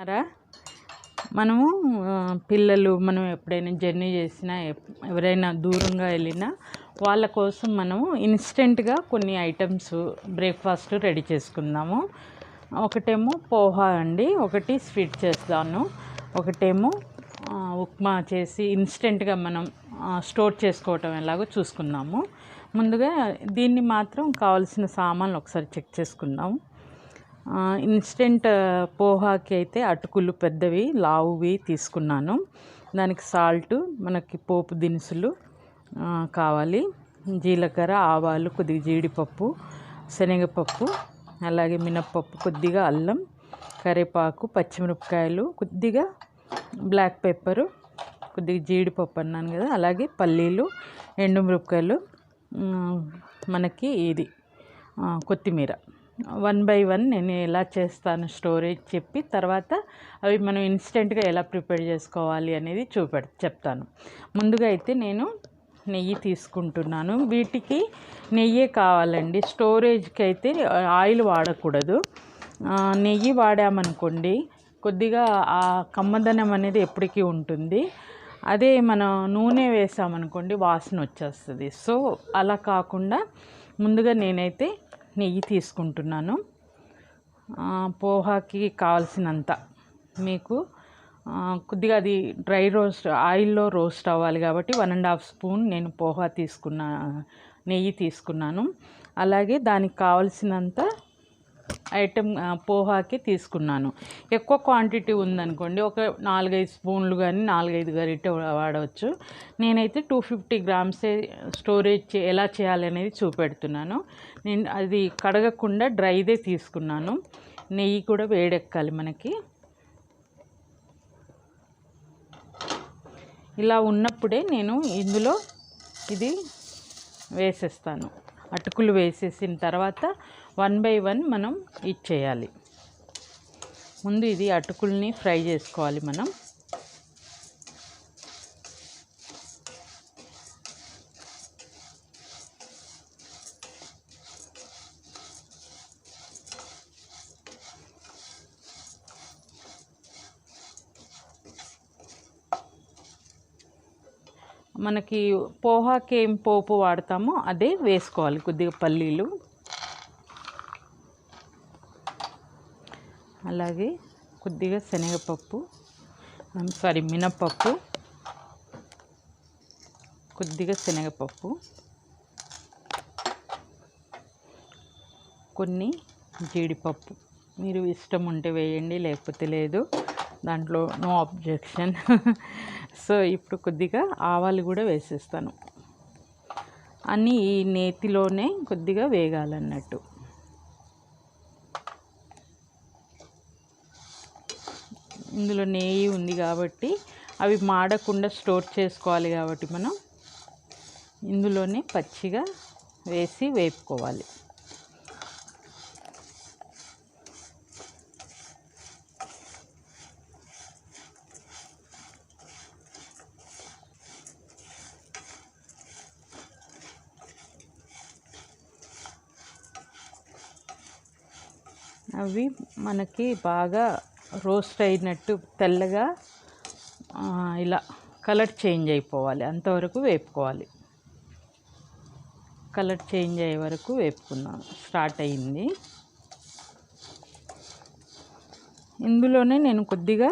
అరా మనము పిల్లలు మనం ఎప్పుడైనా జర్నీ చేసినా ఎవరైనా దూరంగా వెళ్ళినా వాళ్ళ కోసం మనము ఇన్స్టెంట్గా కొన్ని ఐటమ్స్ బ్రేక్ఫాస్ట్ రెడీ చేసుకుందాము. ఒకటేమో పోహా అండి, ఒకటి స్వీట్ చేస్తాను, ఒకటేమో ఉప్మా చేసి ఇన్స్టెంట్గా మనం స్టోర్ చేసుకోవటం ఎలాగో చూసుకుందాము. ముందుగా దీన్ని మాత్రం కావాల్సిన సామాన్లు ఒకసారి చెక్ చేసుకుందాం. ఇన్స్టెంట్ పోహాకి అయితే అటుకులు పెద్దవి లావువి తీసుకున్నాను. దానికి సాల్ట్, మనకి పోపు దినుసులు కావాలి, జీలకర్ర, ఆవాలు, కొద్దిగా జీడిపప్పు, శనగపప్పు, అలాగే మినప్పప్పు, కొద్దిగా అల్లం, కరివేపాకు, పచ్చిమిరపకాయలు, కొద్దిగా బ్లాక్ పెప్పరు, కొద్దిగా జీడిపప్పు అన్నాను కదా, అలాగే పల్లీలు, ఎండుమిరపకాయలు, మనకి ఇది కొత్తిమీర. 1 by 1 నేను ఎలా చేస్తాను స్టోరేజ్ చెప్పి తర్వాత అవి మనం ఇన్స్టెంట్గా ఎలా ప్రిపేర్ చేసుకోవాలి అనేది చెప్తాను. ముందుగా అయితే నేను నెయ్యి తీసుకుంటున్నాను. వీటికి నెయ్యే కావాలండి, స్టోరేజ్కి అయితే ఆయిల్ వాడకూడదు. నెయ్యి వాడామనుకోండి కొద్దిగా ఆ కమ్మదనం అనేది ఎప్పటికీ ఉంటుంది. అదే మనం నూనె వేసామనుకోండి వాసన వచ్చేస్తుంది. సో అలా కాకుండా ముందుగా నేనైతే నెయ్యి తీసుకుంటున్నాను. పోహాకి కావాల్సినంత మీకు కొద్దిగా అది డ్రై రోస్ట్ ఆయిల్లో రోస్ట్ అవ్వాలి కాబట్టి 1.5 స్పూన్ నేను నెయ్యి తీసుకున్నాను. అలాగే దానికి కావాల్సినంత ఐటమ్ పోహాకి తీసుకున్నాను. ఎక్కువ క్వాంటిటీ ఉందనుకోండి ఒక 4-5 స్పూన్లు కానీ 4-5 గరిటె వాడవచ్చు. నేనైతే 250 గ్రామ్సే స్టోరేజ్ ఎలా చేయాలి అనేది చూపెడుతున్నాను. నేను అది కడగకుండా డ్రైదే తీసుకున్నాను. నెయ్యి కూడా వేడెక్కాలి మనకి. ఇలా ఉన్నప్పుడే నేను ఇందులో ఇది వేసేస్తాను. అటుకులు వేసేసిన తర్వాత 1 by 1 మనం ఇచ్చేయాలి. ముందు ఇది అటుకుల్ని ఫ్రై చేసుకోవాలి మనం. మనకి పోహాకి ఏం పోపు వాడతామో అదే వేసుకోవాలి. కొద్దిగా పల్లీలు, అలాగే కొద్దిగా శనగపప్పు, మినప్పప్పు, కొద్దిగా శనగపప్పు, కొన్ని జీడిపప్పు. మీరు ఇష్టం ఉంటే వేయండి, లేకపోతే లేదు, దాంట్లో నో అబ్జెక్షన్. సో ఇప్పుడు కొద్దిగా ఆవాలు కూడా వేసేస్తాను. అన్నీ ఈ నేతిలోనే కొద్దిగా వేగాలన్నట్టు. ఇందులో నెయ్యి ఉంది కాబట్టి అవి మాడకుండా స్టోర్ చేసుకోవాలి కాబట్టి మనం ఇందులోనే పచ్చిగా వేసి వేపుకోవాలి. అవి మనకి బాగా రోస్ట్ అయినట్టు తెల్లగా ఇలా కలర్ చేంజ్ అయిపోవాలి, అంతవరకు వేపుకోవాలి. కలర్ చేంజ్ అయ్యే వరకు వేపుకుందాం. స్టార్ట్ అయింది. ఇందులోనే నేను కొద్దిగా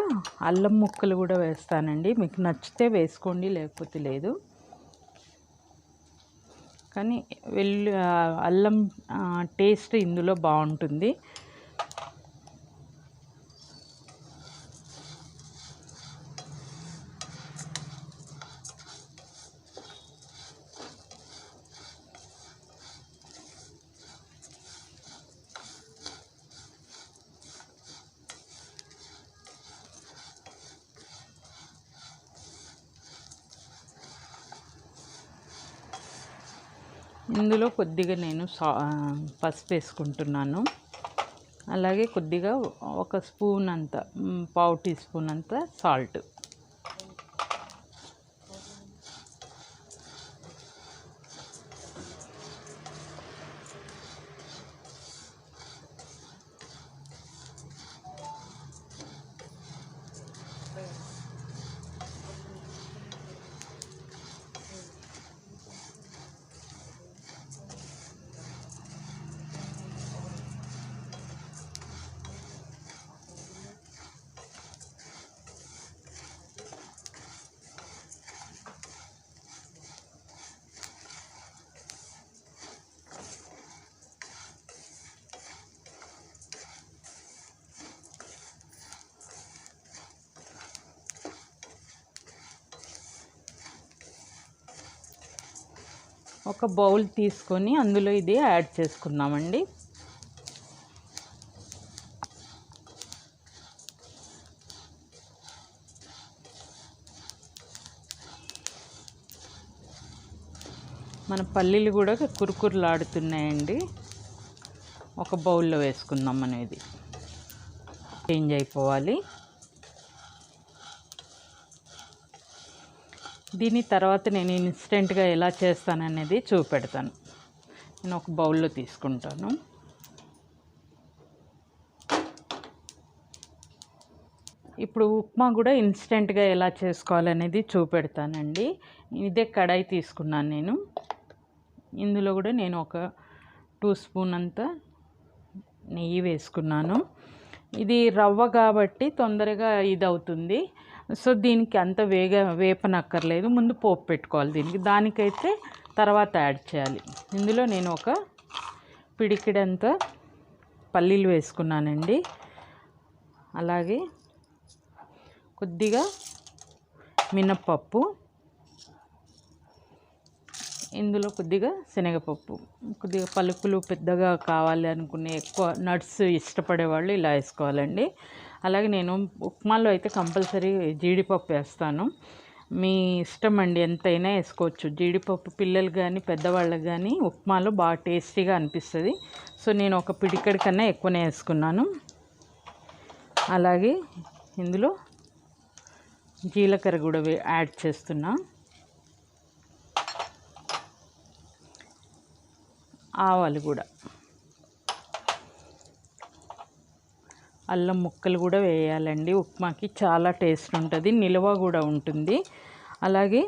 అల్లం ముక్కలు కూడా వేస్తానండి. మీకు నచ్చితే వేసుకోండి, లేకపోతే లేదు. కానీ అల్లం టేస్ట్ ఇందులో బాగుంటుంది. ఇందులో కొద్దిగా నేను పసుపు వేసుకుంటున్నాను. అలాగే కొద్దిగా ఒక స్పూన్ అంత, పావు టీ స్పూన్ అంత సాల్ట్. ఒక బౌల్ తీసుకొని అందులో ఇది యాడ్ చేసుకున్నామండి. మన పల్లీలు కూడా కురుకురులాడుతున్నాయండి. ఒక బౌల్లో వేసుకుందాం మనం. ఇది చేంజ్ అయిపోవాలి. దీని తర్వాత నేను ఇన్స్టెంట్గా ఎలా చేస్తాననేది చూపెడతాను. నేను ఒక బౌల్లో తీసుకుంటాను. ఇప్పుడు ఉప్మా కూడా ఇన్స్టెంట్గా ఎలా చేసుకోవాలనేది చూపెడతానండి. ఇదే కడాయి తీసుకున్నాను నేను. ఇందులో కూడా నేను ఒక 2 స్పూన్ అంతా నెయ్యి వేసుకున్నాను. ఇది రవ్వ కాబట్టి తొందరగా ఇది అవుతుంది. సో దీనికి అంత వేపనక్కర్లేదు. ముందు పోపు పెట్టుకోవాలి. దానికైతే తర్వాత యాడ్ చేయాలి. ఇందులో నేను ఒక పిడికిడంత పల్లీలు వేసుకున్నానండి. అలాగే కొద్దిగా మినప్పప్పు, ఇందులో కొద్దిగా శనగపప్పు. కొద్దిగా పలుకులు పెద్దగా కావాలి అనుకునే ఎక్కువ నట్స్ ఇష్టపడే వాళ్ళు ఇలా వేసుకోవాలండి. అలాగే నేను ఉప్మాలో అయితే కంపల్సరీ జీడిపప్పు వేస్తాను. మీ ఇష్టం అండి, ఎంతైనా వేసుకోవచ్చు. జీడిపప్పు పిల్లలు కానీ పెద్దవాళ్ళకి కానీ ఉప్మాలో బాగా టేస్టీగా అనిపిస్తుంది. సో నేను ఒక పిడికెడు కన్నా ఎక్కువనే వేసుకున్నాను. అలాగే ఇందులో జీలకర్ర కూడా యాడ్ చేస్తున్నా. ఆవాలు కూడా, అల్లం ముక్కలు కూడా వేయాలండి. ఉప్మాకి చాలా టేస్ట్ ఉంటుంది, నిల్వ కూడా ఉంటుంది. అలాగే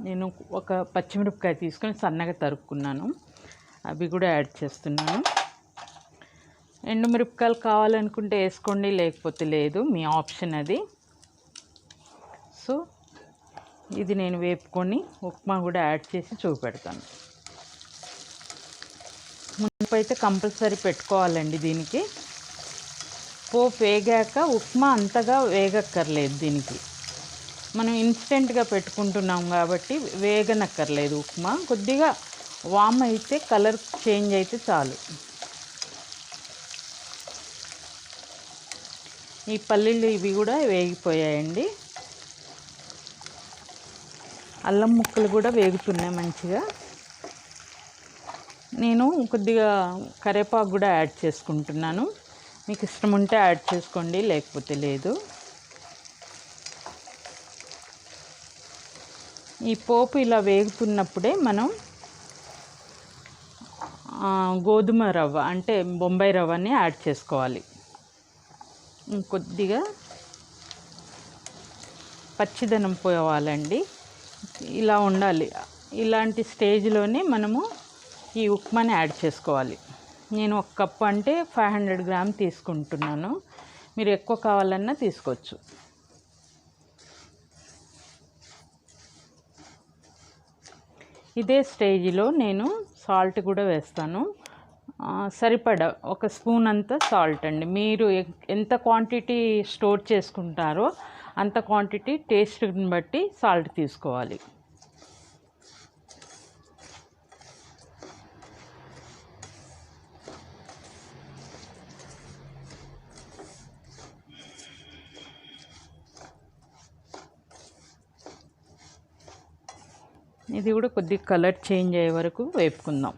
నేను ఒక పచ్చిమిరపకాయ తీసుకొని సన్నగా తరుక్కున్నాను, అవి కూడా యాడ్ చేస్తున్నాను. ఎండుమిరపకాయలు కావాలనుకుంటే వేసుకోండి, లేకపోతే లేదు, మీ ఆప్షన్ అది. సో ఇది నేను వేపుకొని ఉప్మా కూడా యాడ్ చేసి చూపెడతాను. మునుపైతే కంపల్సరీ పెట్టుకోవాలండి. దీనికి పోపు వేగాక ఉప్మా అంతగా వేగక్కర్లేదు. దీనికి మనం ఇన్స్టెంట్గా పెట్టుకుంటున్నాం కాబట్టి వేగనక్కర్లేదు. ఉప్మా కొద్దిగా వామ్ అయితే, కలర్ చేంజ్ అయితే చాలు. ఈ పల్లీలు ఇవి కూడా వేగిపోయాయండి. అల్లం ముక్కలు కూడా వేగుతున్నాయి మంచిగా. నేను కొద్దిగా కరివేపాకు కూడా యాడ్ చేసుకుంటున్నాను. మీకు ఇష్టం ఉంటే యాడ్ చేసుకోండి, లేకపోతే లేదు. ఈ పోపు ఇలా వేగుతున్నప్పుడే మనం గోధుమ రవ్వ అంటే బొంబాయి రవ్వని యాడ్ చేసుకోవాలి. కొద్దిగా పచ్చిదనం పోవాలండి. ఇలా ఉండాలి. ఇలాంటి స్టేజ్లోనే మనము ఈ ఉప్మాని యాడ్ చేసుకోవాలి. నేను ఒక కప్పు అంటే 500 గ్రామ్ తీసుకుంటున్నాను. మీరు ఎక్కువ కావాలన్నా తీసుకోవచ్చు. ఇదే స్టేజ్లో నేను సాల్ట్ కూడా వేస్తాను. సరిపడా ఒక స్పూన్ అంతా సాల్ట్ అండి. మీరు ఎంత క్వాంటిటీ స్టోర్ చేసుకుంటారో అంత క్వాంటిటీ టేస్ట్ని బట్టి సాల్ట్ తీసుకోవాలి. ఇది కూడా కొద్దిగా కలర్ చేంజ్ అయ్యే వరకు వేపుకుందాం.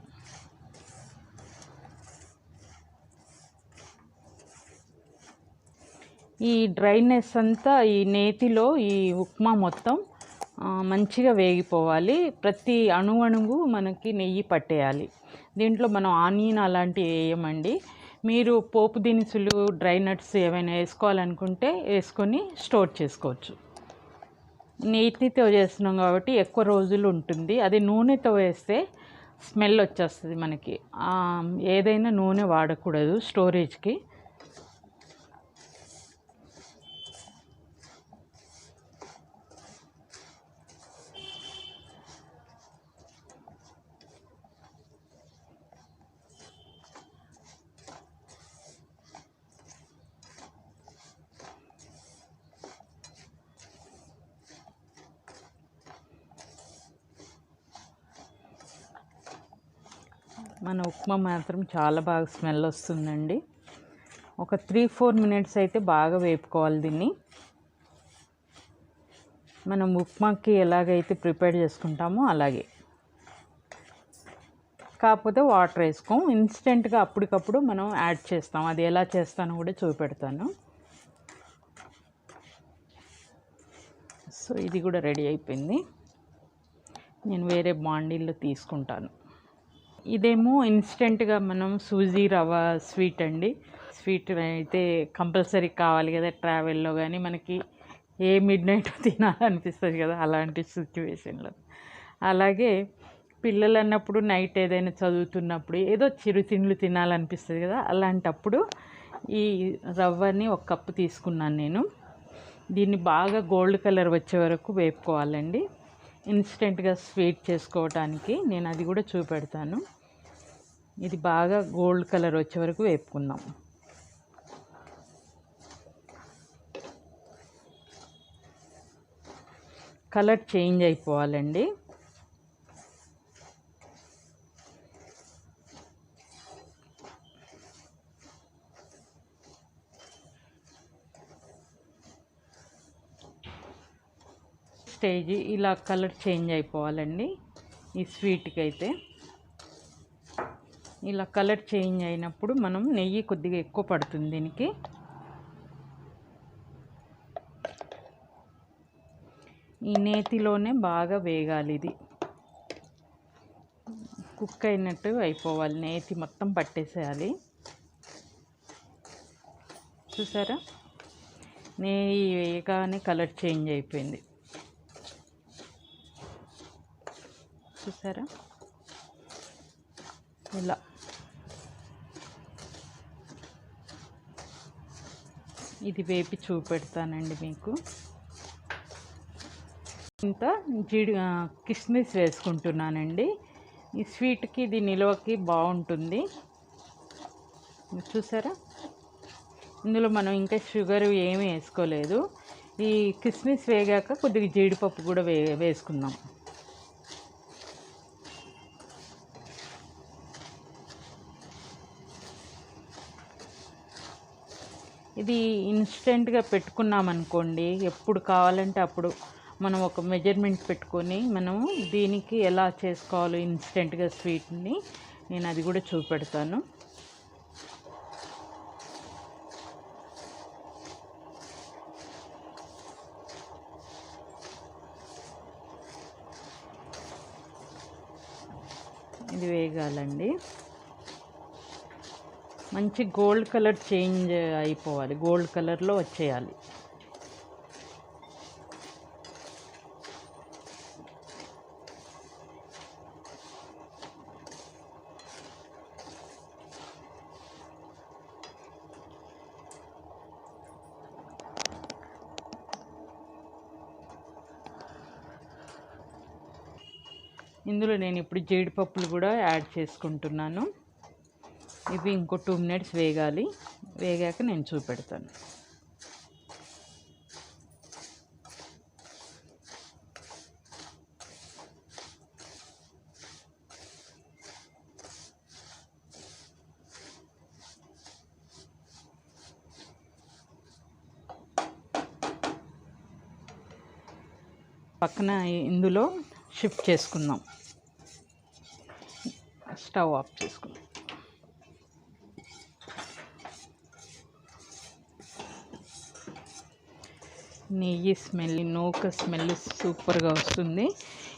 ఈ డ్రైనెస్ అంతా ఈ నేతిలో ఈ ఉప్మా మొత్తం మంచిగా వేగిపోవాలి. ప్రతి అణువు మనకి నెయ్యి పట్టేయాలి. దీంట్లో మనం ఆనియన్ అలాంటివి వేయమండి. మీరు పోపు దినుసులు, డ్రై నట్స్ ఏమైనా వేసుకోవాలనుకుంటే వేసుకొని స్టోర్ చేసుకోవచ్చు. నెయ్యితో చేస్తున్నాం కాబట్టి ఎక్కువ రోజులు ఉంటుంది. అది నూనెతో వేస్తే స్మెల్ వచ్చేస్తుంది మనకి. ఏదైనా నూనె వాడకూడదు స్టోరేజ్కి. మన ఉప్మా మాత్రం చాలా బాగా స్మెల్ వస్తుందండి. ఒక 3-4 మినిట్స్ అయితే బాగా వేపుకోవాలి దీన్ని. మనం ఉప్మాకి ఎలాగైతే ప్రిపేర్ చేసుకుంటామో అలాగే, కాకపోతే వాటర్ వేసుకోం. ఇన్స్టెంట్గా అప్పటికప్పుడు మనం యాడ్ చేస్తాం. అది ఎలా చేస్తానో కూడా చూపెడతాను. సో ఇది కూడా రెడీ అయిపోయింది. నేను వేరే బాండీల్లో తీసుకుంటాను. ఇదేమో ఇన్స్టెంట్గా మనం సూజీ రవ్వ స్వీట్ అండి. స్వీట్ అయితే కంపల్సరీ కావాలి కదా ట్రావెల్లో, కానీ మనకి ఏ మిడ్ నైట్ తినాలనిపిస్తుంది కదా అలాంటి సిచ్యువేషన్లో. అలాగే పిల్లలు అన్నప్పుడు నైట్ ఏదైనా చదువుతున్నప్పుడు ఏదో చిరుతిండ్లు తినాలనిపిస్తుంది కదా, అలాంటప్పుడు ఈ రవ్వని 1 కప్పు తీసుకున్నాను నేను. దీన్ని బాగా గోల్డ్ కలర్ వచ్చే వరకు వేపుకోవాలండి. ఇన్స్టెంట్గా స్వీట్ చేసుకోవటానికి నేను అది కూడా చూపెడతాను. ఇది బాగా గోల్డ్ కలర్ వచ్చే వరకు వేపుకుందాం. కలర్ చేంజ్ అయిపోవాలండి. స్టేజ్ ఇలా కలర్ చేంజ్ అయిపోవాలండి. ఈ స్వీట్కి అయితే ఇలా కలర్ చేంజ్ అయినప్పుడు మనం నెయ్యి కొద్దిగా ఎక్కువ పడుతుంది దీనికి. ఈ నేతిలోనే బాగా వేగాలి. ఇది కుక్ అయినట్టు అయిపోవాలి. నేతి మొత్తం పట్టేసేయాలి. చూసారా, నెయ్యి వేయగానే కలర్ చేంజ్ అయిపోయింది. చూసారా, ఇలా ఇది వేపి చూపెడతానండి మీకు. ఇంత కిస్మిస్ వేసుకుంటున్నానండి. ఈ స్వీట్కి ఇది నిల్వకి బాగుంటుంది. చూసారా, ఇందులో మనం ఇంకా షుగర్ ఏమీ వేసుకోలేదు. ఈ కిస్మిస్ వేగాక కొద్దిగా జీడిపప్పు కూడా వేసుకుందాం. ఇది ఇన్స్టెంట్గా పెట్టుకున్నామనుకోండి, ఎప్పుడు కావాలంటే అప్పుడు మనం ఒక మెజర్మెంట్ పెట్టుకొని మనము దీనికి ఎలా చేసుకోవాలో ఇన్స్టెంట్గా స్వీట్ని నేను అది కూడా చూపెడతాను. ఇది వేగాలండి. మంచి గోల్డ్ కలర్ చేంజ్ అయిపోవాలి. గోల్డ్ కలర్లో వచ్చేయాలి. ఇందులో నేను ఇప్పుడు జీడిపప్పులు కూడా యాడ్ చేసుకుంటున్నాను. ఇవి ఇంకో 2 మినిట్స్ వేగాలి. వేగాక నేను చూపెడతాను. పక్కన ఇందులో షిఫ్ట్ చేసుకుందాం. స్టవ్ ఆఫ్ చేసుకుందాం. నెయ్యి స్మెల్, నూక స్మెల్ సూపర్గా వస్తుంది.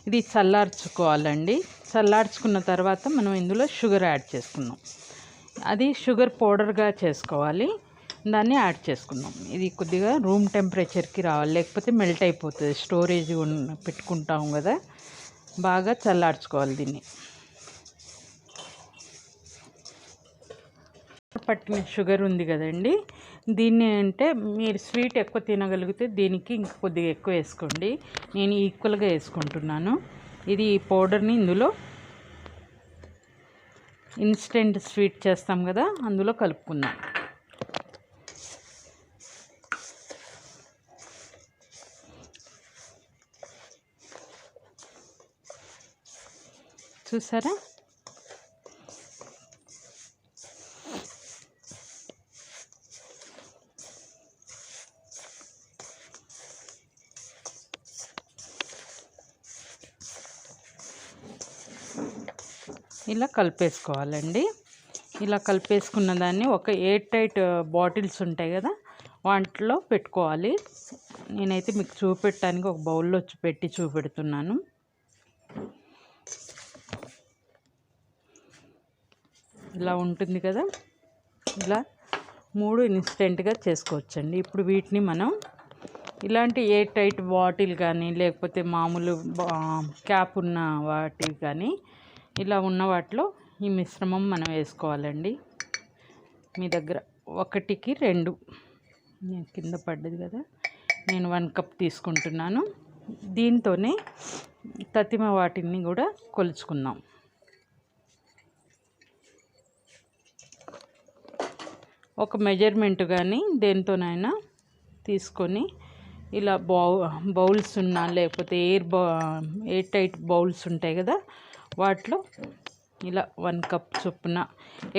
ఇది చల్లార్చుకోవాలండి. చల్లార్చుకున్న తర్వాత మనం ఇందులో షుగర్ యాడ్ చేసుకుందాం. అది షుగర్ పౌడర్గా చేసుకోవాలి. దాన్ని యాడ్ చేసుకుందాం. ఇది కొద్దిగా రూమ్ టెంపరేచర్కి రావాలి, లేకపోతే మెల్ట్ అయిపోతుంది. స్టోరేజ్ పెట్టుకుంటాం కదా, బాగా చల్లార్చుకోవాలి దీన్ని. పట్టిన షుగర్ ఉంది కదండి, దీన్ని అంటే మీరు స్వీట్ ఎక్కువ తినగలిగితే దీనికి ఇంకా కొద్దిగా ఎక్కువ వేసుకోండి. నేను ఈక్వల్గా వేసుకుంటున్నాను. ఇది ఈ పౌడర్ని ఇందులో ఇన్స్టెంట్ స్వీట్ చేస్తాం కదా, అందులో కలుపుకుందాం. చూసారా, ఇలా కలిపేసుకోవాలండి. ఇలా కలిపేసుకున్న దాన్ని ఒక ఎయిర్ టైట్ బాటిల్స్ ఉంటాయి కదా, వాటిలో పెట్టుకోవాలి. నేనైతే మీకు చూపెట్టడానికి ఒక బౌల్లో పెట్టి చూపెడుతున్నాను. ఇలా ఉంటుంది కదా, ఇలా 3 ఇన్స్టెంట్గా చేసుకోవచ్చండి. ఇప్పుడు వీటిని మనం ఇలాంటి ఎయిర్ టైట్ బాటిల్ కానీ లేకపోతే మామూలు క్యాప్ ఉన్న వాటి కానీ ఇలా ఉన్న వాటిలో ఈ మిశ్రమం మనం వేసుకోవాలండి. మీ దగ్గర 1కి 2 కింద పడ్డది కదా, నేను 1 కప్ తీసుకుంటున్నాను. దీంతోనే తతిమ వాటిని కూడా కొలుచుకుందాం. ఒక మెజర్మెంట్ కానీ దేంతోనైనా తీసుకొని ఇలా బౌల్స్ ఉన్నా లేకపోతే ఎయిర్ టైట్ బౌల్స్ ఉంటాయి కదా, వాటిలో ఇలా 1 కప్ చొప్పున,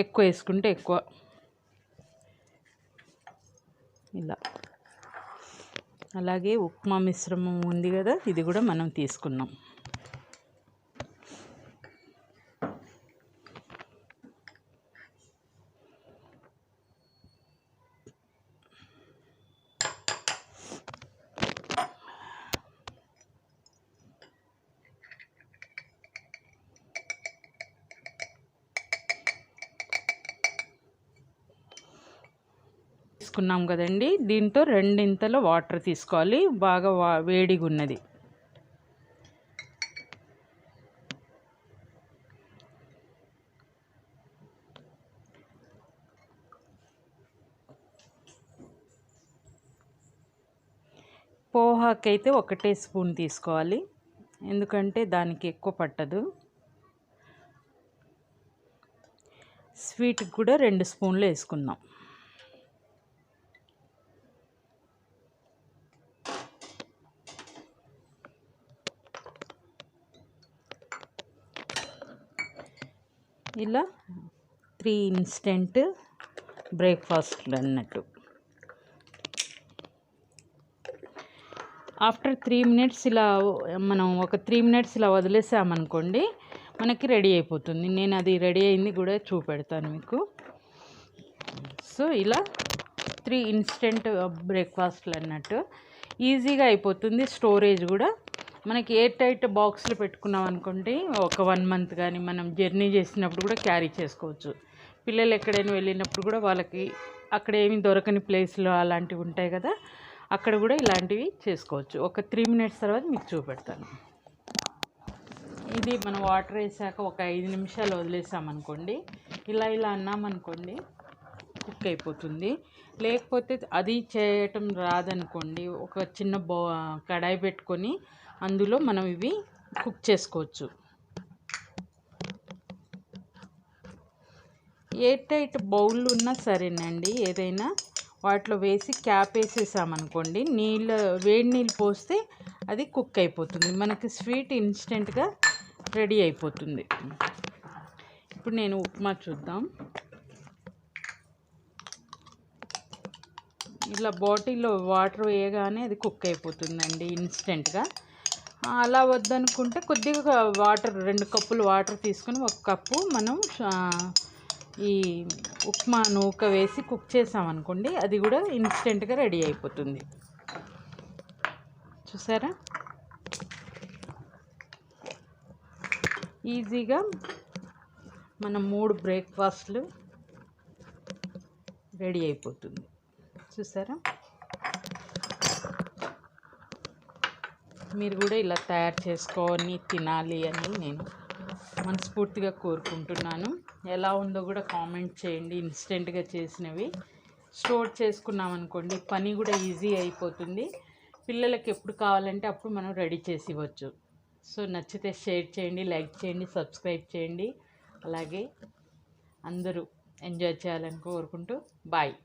ఎక్కువ వేసుకుంటే ఎక్కువ, ఇలా. అలాగే ఉప్మా మిశ్రమం ఉంది కదా, ఇది కూడా మనం తీసుకున్నాం. తీసుకున్నాం కదండి, దీంతో 2 వాటర్ తీసుకోవాలి. బాగా వేడిగా ఉన్నది. పోహాకైతే 1 స్పూన్ తీసుకోవాలి, ఎందుకంటే దానికి ఎక్కువ పట్టదు. స్వీట్కి కూడా 2 స్పూన్లు వేసుకుందాం. ఇలా 3 ఇన్స్టెంట్ బ్రేక్ఫాస్ట్లు అన్నట్టు. ఆఫ్టర్ 3 మినిట్స్ ఇలా మనం ఒక 3 మినిట్స్ ఇలా వదిలేసామనుకోండి, మనకి రెడీ అయిపోతుంది. నేను అది రెడీ అయింది కూడా చూపెడతాను మీకు. సో ఇలా 3 ఇన్స్టెంట్ బ్రేక్ఫాస్ట్లు అన్నట్టు ఈజీగా అయిపోతుంది. స్టోరేజ్ కూడా మనకి ఎయిర్ టైట్ బాక్స్లో పెట్టుకున్నాం అనుకోండి, ఒక 1 మంత్ కానీ మనం జర్నీ చేసినప్పుడు కూడా క్యారీ చేసుకోవచ్చు. పిల్లలు ఎక్కడైనా వెళ్ళినప్పుడు కూడా వాళ్ళకి అక్కడ ఏమి దొరకని ప్లేస్లో అలాంటివి ఉంటాయి కదా, అక్కడ కూడా ఇలాంటివి చేసుకోవచ్చు. ఒక 3 మినిట్స్ తర్వాత మీకు చూపెడతాను. ఇది మనం వాటర్ వేసాక ఒక 5 నిమిషాలు వదిలేసామనుకోండి, ఇలా అన్నామనుకోండి కుక్ అయిపోతుంది. లేకపోతే అది చేయటం రాదనుకోండి, ఒక చిన్న కడాయి పెట్టుకొని అందులో మనం ఇవి కుక్ చేసుకోవచ్చు. ఎయిర్ టైట్ బౌల్ ఉన్నా సరేనండి, ఏదైనా వాటిలో వేసి క్యాప్ వేసేసామనుకోండి, వేడి నీళ్ళు పోస్తే అది కుక్ అయిపోతుంది. మనకి స్వీట్ ఇన్స్టెంట్గా రెడీ అయిపోతుంది. ఇప్పుడు నేను ఉప్మా చూద్దాం. ఇలా బాటిల్లో వాటర్ వేయగానే అది కుక్ అయిపోతుందండి ఇన్స్టెంట్గా. అలా వద్దనుకుంటే కొద్దిగా వాటర్ 2 కప్పులు వాటర్ తీసుకొని 1 కప్పు మనం ఈ ఉప్మా నూక వేసి కుక్ చేసామనుకోండి, అది కూడా ఇన్స్టెంట్గా రెడీ అయిపోతుంది. చూసారా, ఈజీగా మనం 3 బ్రేక్ఫాస్ట్లు రెడీ అయిపోతుంది. చూసారా, మీరు కూడా ఇలా తయారు చేసుకొని తినాలి అని నేను మనస్ఫూర్తిగా కోరుకుంటున్నాను. ఎలా ఉందో కూడా కామెంట్ చేయండి. ఇన్స్టెంట్గా చేసినవి స్టోర్ చేసుకున్నాం అనుకోండి, పని కూడా ఈజీ అయిపోతుంది. పిల్లలకి ఎప్పుడు కావాలంటే అప్పుడు మనం రెడీ చేసి ఇవ్వచ్చు. సో నచ్చితే షేర్ చేయండి, లైక్ చేయండి, సబ్స్క్రైబ్ చేయండి. అలాగే అందరూ ఎంజాయ్ చేయాలని కోరుకుంటూ బాయ్.